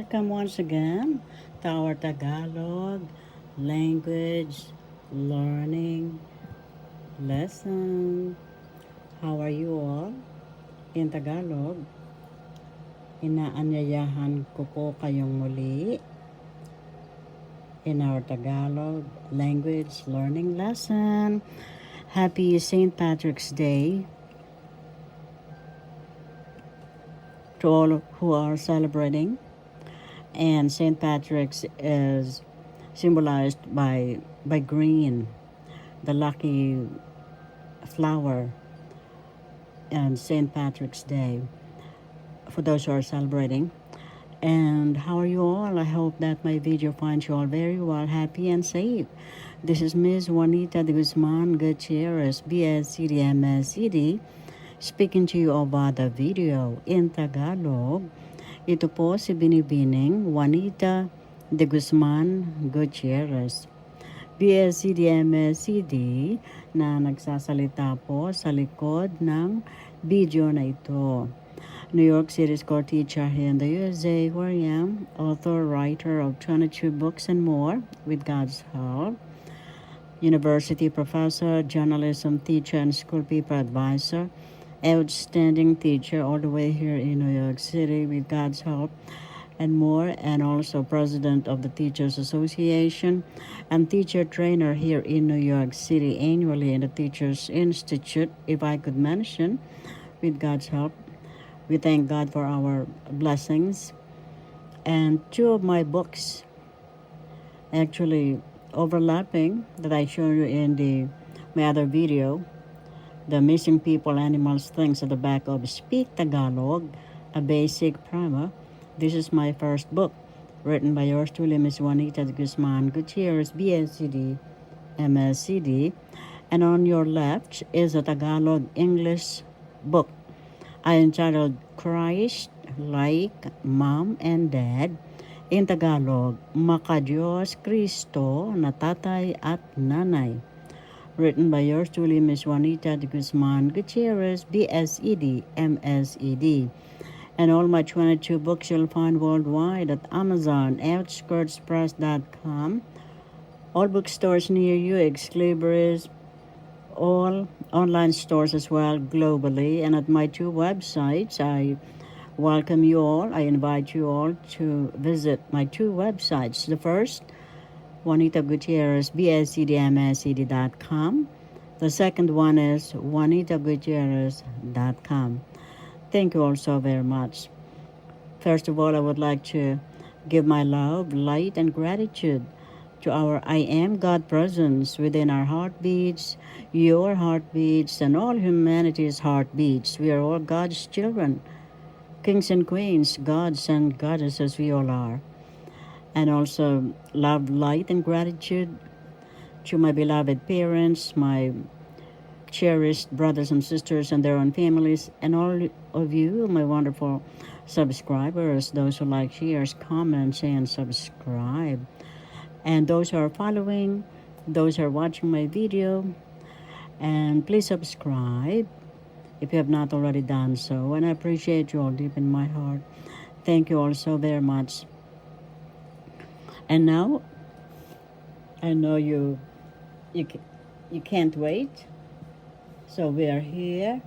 Welcome once again to our Tagalog language learning lesson. How are you all? In Tagalog, inaanyayahan ko po kayong muli in our Tagalog language learning lesson. Happy St. Patrick's Day to all who are celebrating. And St. Patrick's is symbolized by green, the lucky flower, and St. Patrick's Day for those who are celebrating. And how are you all? I hope that my video finds you all very well, happy and safe. This is Ms. Juanita de Guzman Gutierrez, BSCD MSCD, speaking to you over the video in Tagalog. Ito po si Binibining Juanita de Guzman Gutierrez, BSCD-MSCD, na nagsasalita po sa likod ng video na ito. New York City school teacher here in the USA, where I am, author, writer of 22 books and more, with God's help. University professor, journalism teacher, and school people advisor. Outstanding teacher all the way here in New York City, with God's help, and more, and also president of the Teachers Association and teacher trainer here in New York City annually in the Teachers Institute, if I could mention, with God's help. We thank God for our blessings. And two of my books actually overlapping that I showed you in my other video, The Missing People, Animals, Things at the back of Speak Tagalog, a basic primer. This is my first book, written by yours truly, Ms. Juanita de Guzman Gutierrez, BSCD, MSCD. And on your left is a Tagalog English book I entitled Christ Like Mom and Dad, in Tagalog, Makadiyos Kristo na Tatay at Nanay, written by yours truly, Ms. Juanita de Guzman Gutierrez, BSED, MSED. And all my 22 books you'll find worldwide at Amazon, OutskirtsPress.com, all bookstores near you, Exlibris, all online stores as well globally, and at my two websites. I welcome you all. I invite you all to visit my two websites. The first, Juanita Gutierrez, BSCDMSCD.com. The second one is JuanitaGutierrez.com. Thank you all so very much. First of all, I would like to give my love, light, and gratitude to our I Am God presence within our heartbeats, your heartbeats, and all humanity's heartbeats. We are all God's children, kings and queens, gods and goddesses we all are. And also love, light, and gratitude to my beloved parents, my cherished brothers and sisters and their own families, and all of you, my wonderful subscribers, those who like, shares, comments, and subscribe. And those who are following, those who are watching my video, and please subscribe if you have not already done so. And I appreciate you all deep in my heart. Thank you all so very much. And now, I know you can't wait. So we are here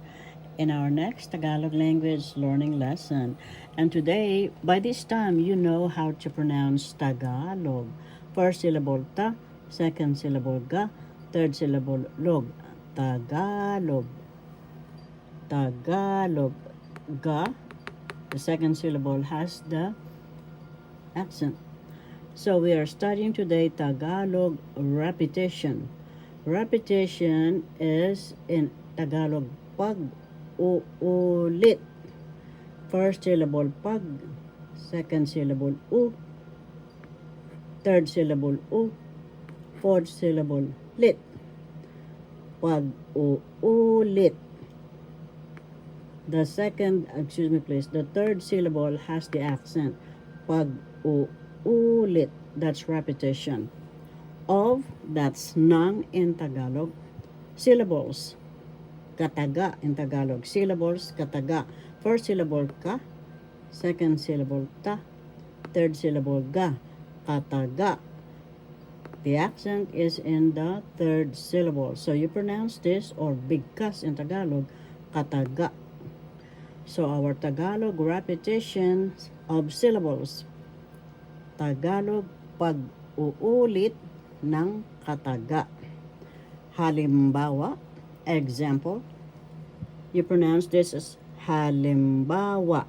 in our next Tagalog language learning lesson. And today, by this time, you know how to pronounce Tagalog. First syllable ta, second syllable ga, third syllable log. Tagalog. Tagalog. Ga. The second syllable has the accent. So we are studying today Tagalog repetition. Repetition is in Tagalog pag-uulit. First syllable pag, second syllable u, third syllable u, fourth syllable lit. Pag-uulit. The third syllable has the accent. Pag-uulit. That's repetition. Of, that's ng in Tagalog. Syllables. Kataga in Tagalog. Syllables, kataga. First syllable ka, second syllable ta, third syllable ga, kataga. The accent is in the third syllable. So you pronounce this or bigkas in Tagalog, kataga. So our Tagalog repetition of syllables. Tagalog pag-uulit ng kataga. Halimbawa, example, you pronounce this as halimbawa.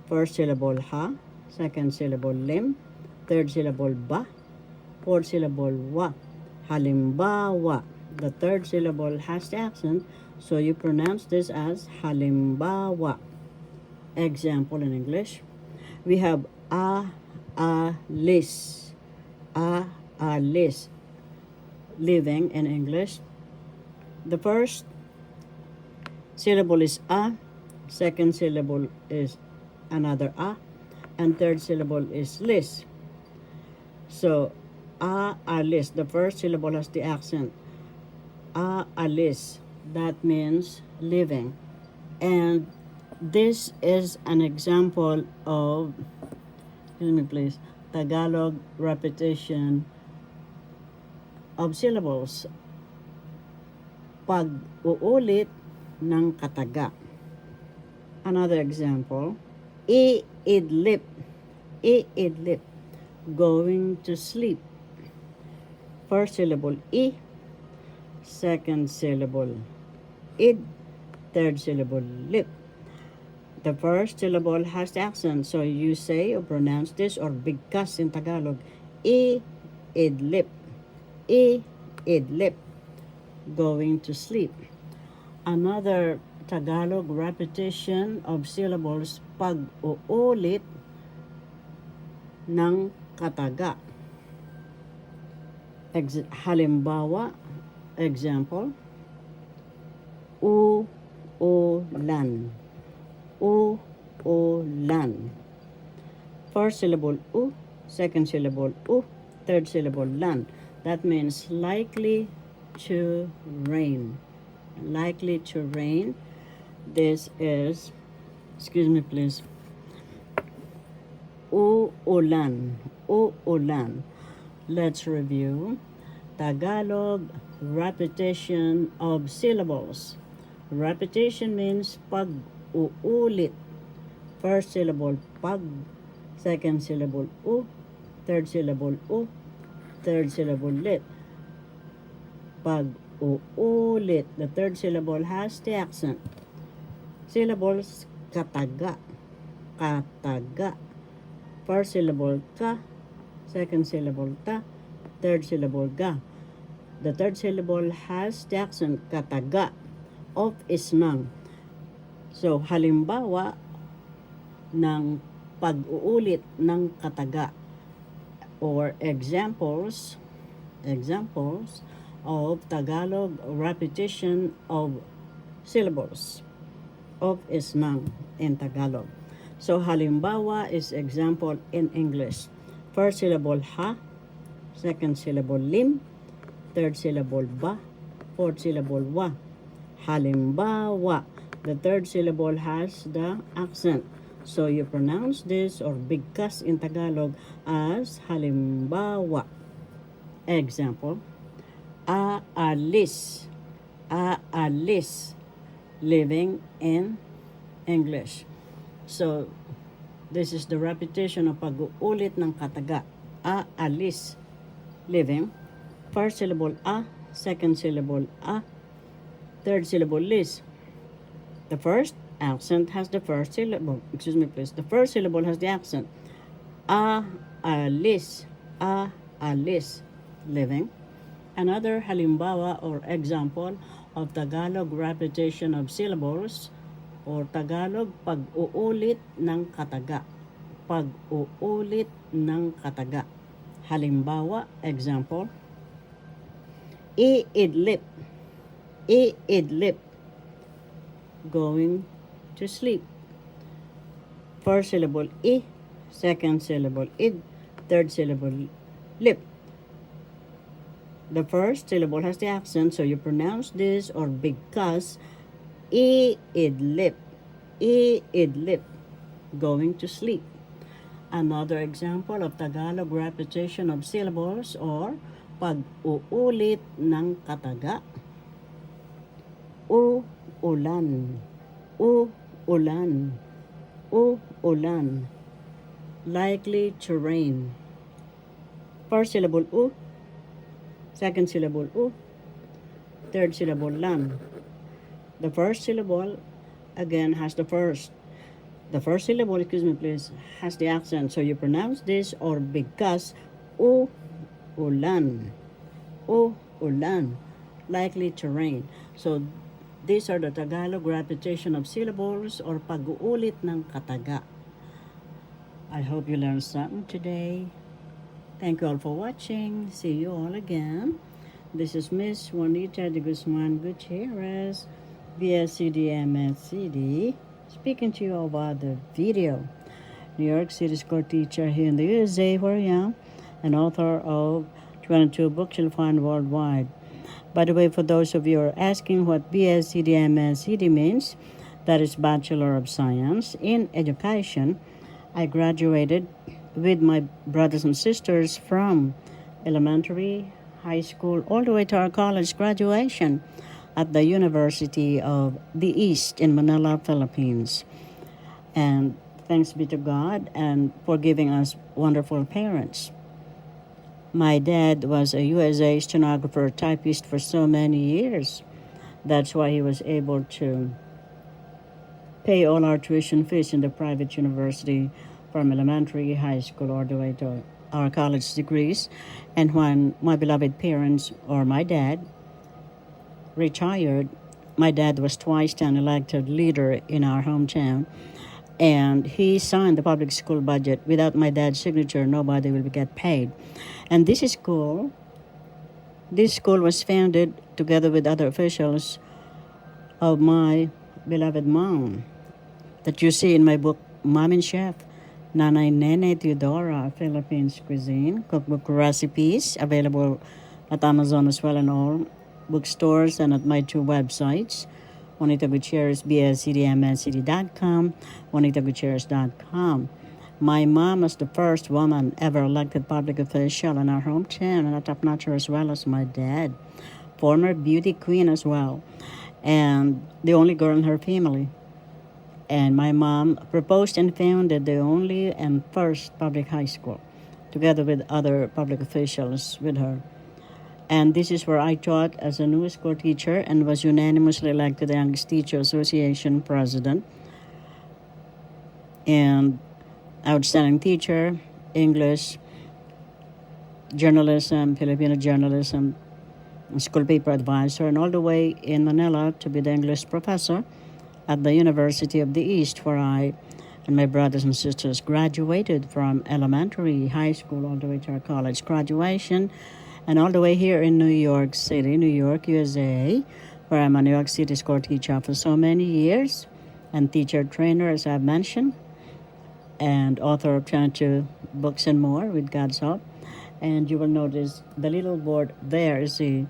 First syllable ha, second syllable lim, third syllable ba, fourth syllable wa. Halimbawa. The third syllable has the accent, so you pronounce this as halimbawa. Example in English, we have lis, lis. Living in English, the first syllable is a, second syllable is another a, and third syllable is lis. So lis, the first syllable has the accent. Lis, that means living. And this is an example of, excuse me please, Tagalog repetition of syllables. Pag-uulit ng kataga. Another example, iidlip, iidlip, going to sleep. First syllable I, second syllable id, third syllable lip. The first syllable has the accent, so you say or pronounce this or bigkas in Tagalog, iidlip, iidlip, going to sleep. Another Tagalog repetition of syllables, pag-uulit ng kataga. Halimbawa, example, ulan, ulan. First syllable u, second syllable u, third syllable lan. That means likely to rain. Likely to rain. This is, excuse me please, uulan, uulan. Let's review. Tagalog repetition of syllables. Repetition means pag-uulit. First syllable pag, second syllable u, third syllable u, third syllable lit. Pag-uulit. The third syllable has the accent. Syllables kataga, kataga. First syllable ka, second syllable ta, third syllable ga. The third syllable has the accent kataga. Of is nang. So, halimbawa ng pag-uulit ng kataga or examples of Tagalog repetition of syllables. Of is nang in Tagalog. So, halimbawa is example in English. First syllable ha, second syllable lim, third syllable ba, fourth syllable wa. Halimbawa. The third syllable has the accent. So you pronounce this or bigkas in Tagalog as halimbawa. Example, aalis, aalis, living in English. So this is the repetition of pag-uulit ng kataga. Aalis, living. First syllable a, second syllable a, third syllable lis. The first accent has the first syllable. Excuse me, please. The first syllable has the accent. Alis, alis, living. Another halimbawa or example of Tagalog repetition of syllables or Tagalog pag-uulit ng kataga. Pag-uulit ng kataga. Halimbawa, example, iidlip, iidlip, going to sleep. First syllable I, second syllable id, third syllable lip. The first syllable has the accent, so you pronounce this or bigkas, iidlip, iidlip, going to sleep. Another example of Tagalog repetition of syllables or pag-uulit ng kataga. Ulan, ulan, ulan. Likely to rain. First syllable u, second syllable u, third syllable lan. The first syllable again has the first syllable, excuse me please, has the accent. So you pronounce this or because ulan, ulan, likely to rain. So these are the Tagalog repetition of syllables or pag-uulit ng kataga. I hope you learned something today. Thank you all for watching. See you all again. This is Miss Juanita de Guzman Gutierrez, BSCD MSCD, speaking to you about the video. New York City School teacher here in the USA, where I am, and author of 22 books you'll find worldwide. By the way, for those of you who are asking what BSCD MSCD means, that is Bachelor of Science in Education. I graduated with my brothers and sisters from elementary, high school, all the way to our college graduation at the University of the East in Manila, Philippines. And thanks be to God and for giving us wonderful parents. My dad was a USA stenographer, typist for so many years. That's why he was able to pay all our tuition fees in the private university from elementary, high school, all the way to our college degrees. And when my beloved parents, or my dad, retired, my dad was twice an elected leader in our hometown. And he signed the public school budget. Without my dad's signature, nobody will get paid. And this school was founded together with other officials of my beloved mom that you see in my book, Mom and Chef, Nanay Nene Teodora, Philippines Cuisine, cookbook recipes, available at Amazon as well and all bookstores and at my two websites, Juanita Gutierrez, bscdmscd.com, juanitagutierrez.com. My mom was the first woman ever elected public official in our hometown and a top-notcher as well as my dad. Former beauty queen as well, and the only girl in her family. And my mom proposed and founded the only and first public high school, together with other public officials with her. And this is where I taught as a new school teacher and was unanimously elected the Youngest Teacher Association president. And outstanding teacher, English, journalism, Filipino journalism, school paper advisor, and all the way in Manila to be the English professor at the University of the East, where I and my brothers and sisters graduated from elementary, high school, all the way to our college graduation, and all the way here in New York City, New York, USA, where I'm a New York City school teacher for so many years, and teacher trainer, as I've mentioned, and author of 22 books and more with God's help. And you will notice the little board there is a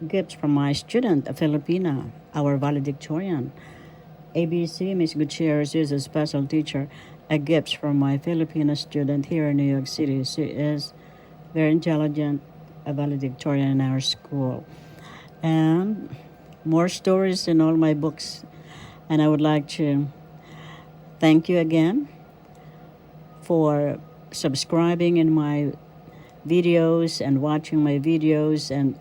gift from my student, a Filipina, our valedictorian. ABC, Miss Gutierrez, is a special teacher, a gift from my Filipino student here in New York City. She is very intelligent, a valedictorian in our school. And more stories in all my books. And I would like to thank you again for subscribing in my videos and watching my videos, and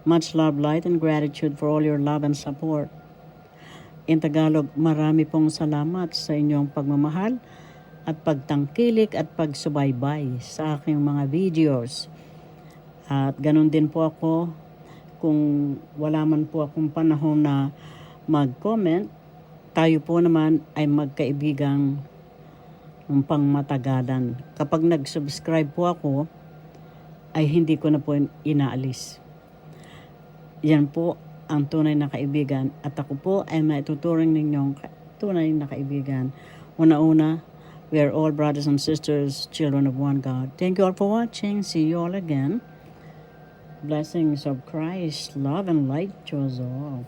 much love, light, and gratitude for all your love and support. In Tagalog, marami pong salamat sa inyong pagmamahal at pagtangkilik at pagsubaybay sa aking mga videos. At ganun din po ako, kung wala man po akong panahon na mag-comment, tayo po naman ay magkaibigang pangmatagalan. Kapag nag-subscribe po ako, ay hindi ko na po inaalis. Yan po ang tunay na kaibigan, at ako po ay maituturing ninyong tunay na kaibigan. Una-una, we are all brothers and sisters, children of one God. Thank you all for watching. See you all again. Blessings of Christ, love and light to us all.